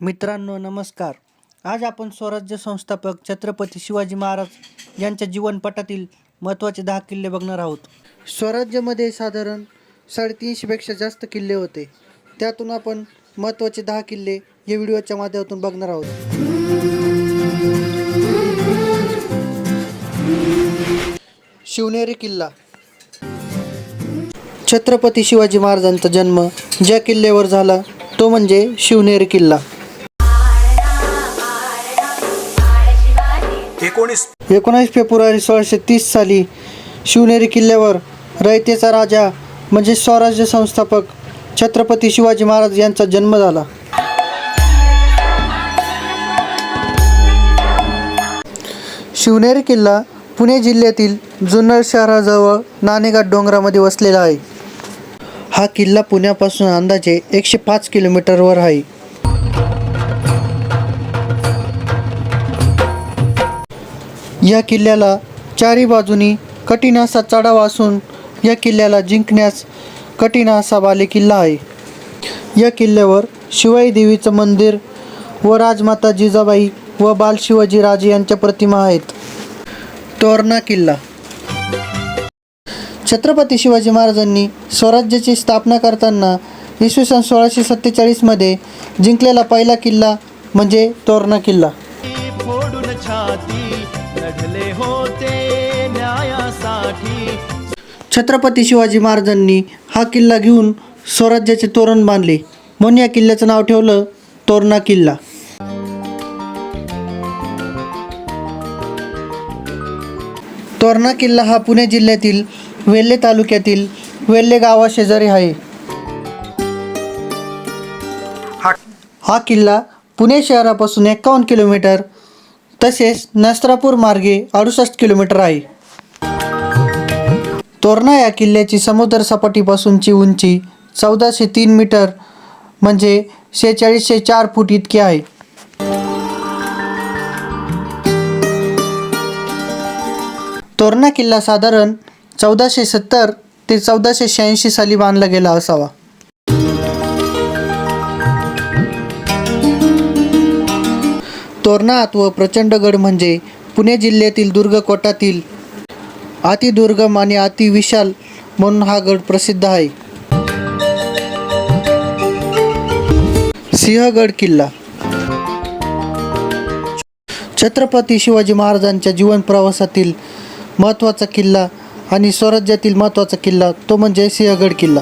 मित्रांनो नमस्कार. आज आपण स्वराज्य संस्थापक छत्रपती शिवाजी महाराज यांच्या जीवनपटातील महत्त्वाचे 10 किल्ले बघणार आहोत. स्वराज्यामध्ये साधारण 350पेक्षा जास्त किल्ले होते. त्यातून आपण महत्त्वाचे 10 किल्ले या व्हिडिओच्या माध्यमातून बघणार आहोत. शिवनेरी किल्ला. छत्रपती शिवाजी महाराजांचा जन्म ज्या किल्ल्यावर झाला तो म्हणजे शिवनेरी किल्ला. 19 फेब्रुवारी 1630 साली शिवनेरी किल्ल्यावर रयतेचा राजा म्हणजे स्वराज्य संस्थापक छत्रपती शिवाजी महाराज यांचा जन्म झाला. शिवनेरी किल्ला पुणे जिल्ह्यातील जुन्नर शहराजवळ नाणेघाट डोंगरामध्ये वसलेला आहे. हा किल्ला पुण्यापासून अंदाजे 105 किलोमीटरवर आहे. या किल्ल्याला चारी बाजूनी कठीण असा चढाव असून या किल्ल्याला जिंकण्यास कठीण असा बालेकिल्ला आहे. या किल्ल्यावर शिवाई देवीचं मंदिर व राजमाता जिजाबाई व बाल शिवाजी राजे यांच्या प्रतिमा आहेत. तोरणा किल्ला. छत्रपती शिवाजी महाराजांनी स्वराज्याची स्थापना करताना इसवी सन 1647 मध्ये जिंकलेला पहिला किल्ला म्हणजे तोरणा किल्ला. छत्रपती शिवाजी महाराजांनी हा किल्ला घेऊन स्वराज्याचे तोरण बांधले म्हणून या किल्ल्याचं नाव ठेवलं तोरणा किल्ला. तोरणा किल्ला हा पुणे जिल्ह्यातील वेल्हे तालुक्यातील वेल्हे गावाशेजारी आहे. हा किल्ला पुणे शहरापासून 51 किलोमीटर तसेच नस्त्रापूर मार्गे 68 किलोमीटर आहे. तोरणा या किल्ल्याची समुद्र सपाटीपासूनची उंची 1403 मीटर म्हणजे 4604 फूट इतकी आहे. तोरणा किल्ला साधारण 1470 ते 1486 साली बांधला गेला असावा. तोरणात व प्रचंडगड म्हणजे पुणे जिल्ह्यातील दुर्गकोटातील अतिदुर्गम आणि अतिविशाल म्हणून हा गड प्रसिद्ध आहे. सिंहगड किल्ला. छत्रपती शिवाजी महाराजांच्या जीवन प्रवासातील महत्त्वाचा किल्ला आणि स्वराज्यातील महत्त्वाचा किल्ला तो म्हणजे सिंहगड किल्ला.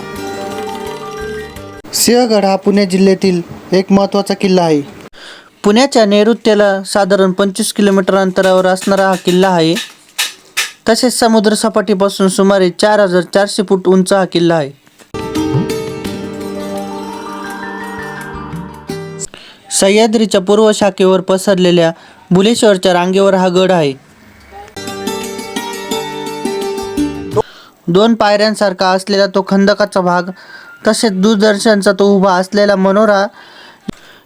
सिंहगड हा पुणे जिल्ह्यातील एक महत्त्वाचा किल्ला आहे. पुण्याच्या नैऋत्येला साधारण 25 किलोमीटर अंतरावर असणारा हा किल्ला आहे. तसेच समुद्र सपाटीपासून सुमारे 4400 फूट उंच हा किल्ला आहे. सह्याद्रीच्या पूर्व शाखेवर पसरलेल्या बुलेश्वरच्या रांगेवर हा गड आहे. 2 पायऱ्यांसारखा असलेला तो खंदकाचा भाग तसेच दूरदर्शनचा तो उभा असलेला मनोरा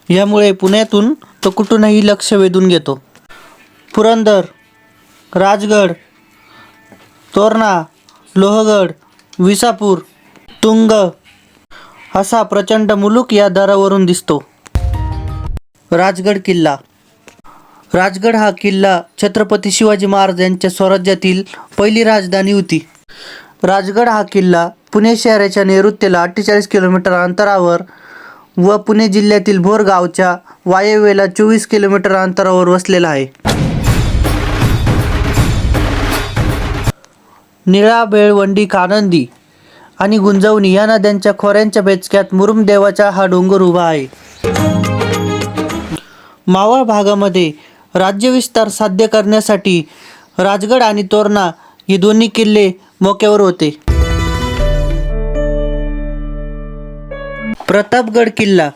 यामुळे पुण्यातून तो कुठूनही लक्ष वेधून घेतो. पुरंदर, राजगड, तोरणा, लोहगड, विसापूर, तुंग असा प्रचंड मुलूक या दारावरून दिसतो. राजगड किल्ला. राजगड हा किल्ला छत्रपती शिवाजी महाराज यांच्या स्वराज्यातील पहिली राजधानी होती. राजगड हा किल्ला पुणे शहराच्या नैऋत्येला 48 किलोमीटर अंतरावर व पुणे जिल्ह्यातील भोर गावच्या वायव्येला 24 किलोमीटर अंतरावर वसलेला आहे. निळा, बेळवंडी, कानंदी आणि गुंजवणी या नद्यांच्या खोऱ्यांच्या बेचक्यात मुरुमदेवाचा हा डोंगर उभा आहे. मावळ भागामध्ये राज्यविस्तार साध्य करण्यासाठी राजगड आणि तोरणा ही दोन्ही किल्ले मोक्यावर होते. प्रतापगड किल्ला.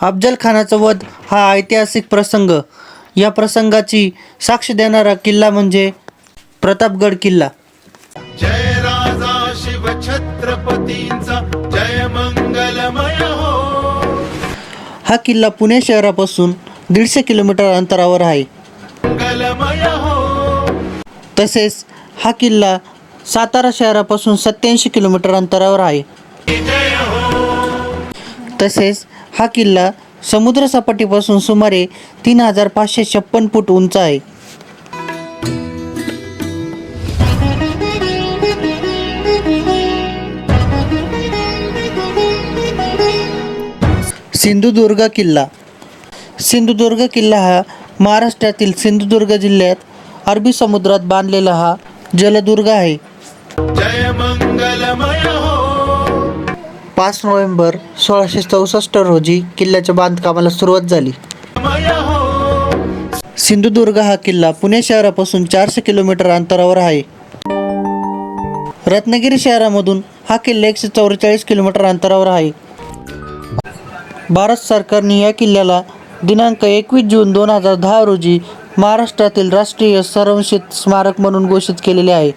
अफजल खानाचा वध हा ऐतिहासिक प्रसंग. या प्रसंगाची साक्ष देणारा किल्ला म्हणजे प्रतापगड किल्ला. जय राजा शिव छत्रपतींचा जय मंगलमय हो. हा किल्ला पुणे शहरापासून 150 किलोमीटर अंतरावर आहे. मंगलमय हो. तसेच हा किल्ला सातारा शहरापासून 87 किलोमीटर अंतरावर आहे. तसेच हा किल्ला समुद्रसपाटीपासून सुमारे 3556 फूट उंच आहे. सिंधुदुर्ग किल्ला. सिंधुदुर्ग किल्ला हा महाराष्ट्रातील सिंधुदुर्ग जिल्ह्यात अरबी समुद्रात बांधलेला हा जलदुर्ग आहे. जय मंगलमय हो. 5 नोव्हेंबर 1664 रोजी किल्ल्याच्या बांधकामाला सुरुवात झाली. मय हो. सिंधुदुर्ग हा किल्ला पुणे शहरापासून 400 किलोमीटर अंतरावर आहे. रत्नागिरी शहरामधून हा किल्ला 144 किलोमीटर अंतरावर आहे. भारत सरकारने या किल्ल्याला दिनांक 21 जून 2010 रोजी महाराष्ट्रातील राष्ट्रीय संरक्षित स्मारक म्हणून घोषित केलेले आहे.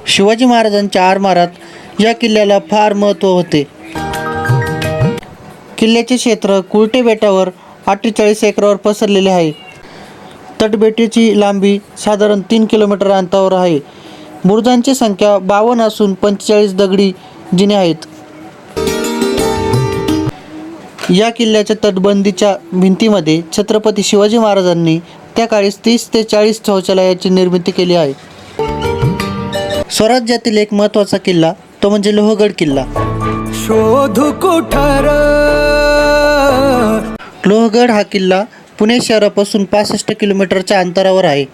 शिवाजी महाराजांच्या आरमारात या किल्ल्याला फार महत्त्व होते. किल्ल्याचे क्षेत्र कुर्टे बेटावर 48 एकरावर पसरलेले आहे. तटबेटीची लांबी साधारण 3 किलोमीटर अंतरावर आहे. बुरुजांची संख्या 52 असून 45 दगडी जिने आहेत. या किल्ल्याच्या तटबंदीच्या भिंतीमध्ये छत्रपती शिवाजी महाराजांनी त्या काळी 30 ते 40 शौचालयाची निर्मिती केली आहे. स्वराज्यातील एक महत्त्वाचा किल्ला तो म्हणजे लोहगड किल्ला. शोधू कुठार. लोहगड हा किल्ला पुणे शहरापासून 65 किलोमीटरच्या अंतरावर आहे.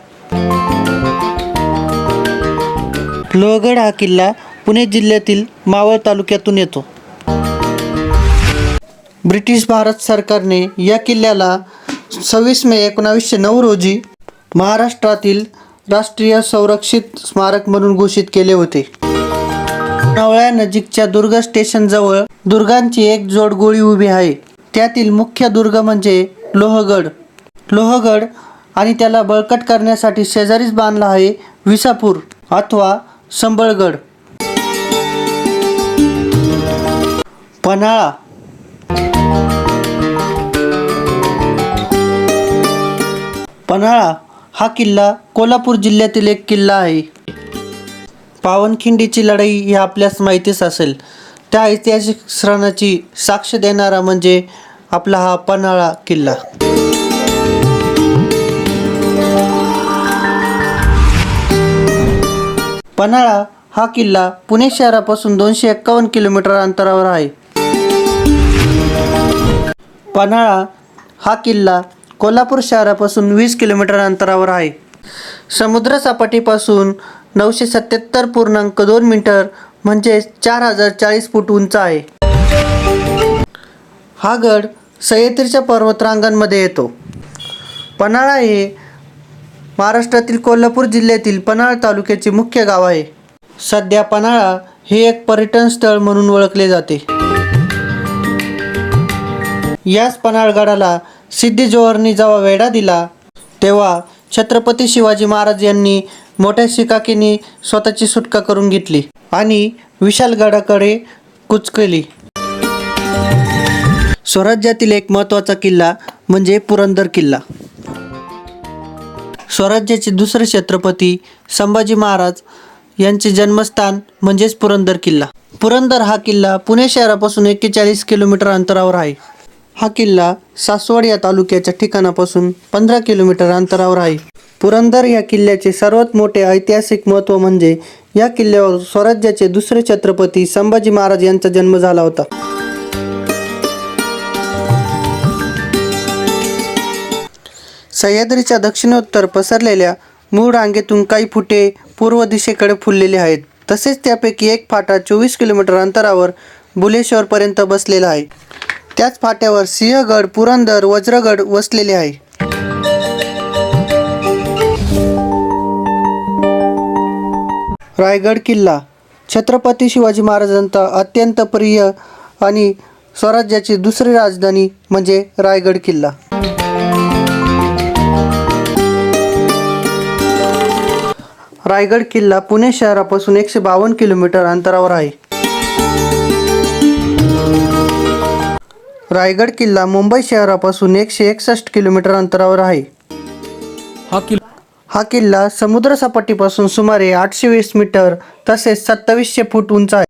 लोहगड हा किल्ला पुणे जिल्ह्यातील मावळ तालुक्यातून येतो. ब्रिटिश भारत सरकारने या किल्ल्याला 26 मे 1909 रोजी महाराष्ट्रातील राष्ट्रीय संरक्षित स्मारक म्हणून घोषित केले होते. नवळ्यानजीकच्या दुर्ग स्टेशनजवळ दुर्गांची एक जोड गोळी उभी आहे. त्यातील मुख्य दुर्ग म्हणजे लोहगड. लोहगड आणि त्याला बळकट करण्यासाठी शेजारीच बांधला आहे विसापूर अथवा संबळगड. पन्हाळा. पन्हाळा हा किल्ला कोल्हापूर जिल्ह्यातील एक किल्ला आहे. पावनखिंडीची लढाई ही आपल्यास माहितीच असेल. त्या ऐतिहासिक क्षणाची साक्ष देणारा म्हणजे आपला हा पन्हाळा किल्ला. पन्हाळा हा किल्ला पुणे शहरापासून 251 किलोमीटर अंतरावर आहे. पन्हाळा हा किल्ला कोल्हापूर शहरापासून 20 किलोमीटर अंतरावर आहे. समुद्रसपाटीपासून 977.2 मीटर म्हणजे 4040 फूट उंच आहे. हा गड सह्याद्रीच्या पर्वतरांगांमध्ये येतो. पन्हाळा हे महाराष्ट्रातील कोल्हापूर जिल्ह्यातील पन्हाळा तालुक्याचे मुख्य गाव आहे. सध्या पन्हाळा हे एक पर्यटन स्थळ म्हणून ओळखले जाते. याच पन्हाळगडाला सिद्धी जोहरनी जेव्हा वेढा दिला तेव्हा छत्रपती शिवाजी महाराज यांनी मोठ्या शिकाकीने स्वतःची सुटका करून घेतली आणि विशालगडाकडे कूच केली. स्वराज्यातील एक महत्त्वाचा किल्ला म्हणजे पुरंदर किल्ला. स्वराज्याचे दुसरे छत्रपती संभाजी महाराज यांचे जन्मस्थान म्हणजेच पुरंदर किल्ला. पुरंदर हा किल्ला पुणे शहरापासून 41 किलोमीटर अंतरावर आहे. हा किल्ला सासवड या तालुक्याच्या ठिकाणापासून 15 किलोमीटर अंतरावर आहे. पुरंदर या किल्ल्याचे सर्वात मोठे ऐतिहासिक महत्त्व म्हणजे या किल्ल्यावर स्वराज्याचे दुसरे छत्रपती संभाजी महाराज यांचा जन्म झाला होता. सह्याद्रीच्या दक्षिणोत्तर पसरलेल्या मूळ रांगेतून काही फुटे पूर्व दिशेकडे फुललेले आहेत. तसेच त्यापैकी एक फाटा 24 किलोमीटर अंतरावर बुलेश्वरपर्यंत बसलेला आहे. त्याच फाट्यावर सिंहगड, पुरंदर, वज्रगड वसलेले आहे. रायगड किल्ला छत्रपती शिवाजी महाराजांचा अत्यंत प्रिय आणि स्वराज्याची दुसरी राजधानी म्हणजे रायगड किल्ला. रायगड किल्ला पुणे शहरापासून 152 किलोमीटर अंतरावर आहे. रायगड किल्ला मुंबई शहरापासून 161 किलोमीटर अंतरावर आहे. हा किल्ला समुद्रसपाटीपासून सुमारे 820 मीटर तसेच 2700 फूट उंच आहे.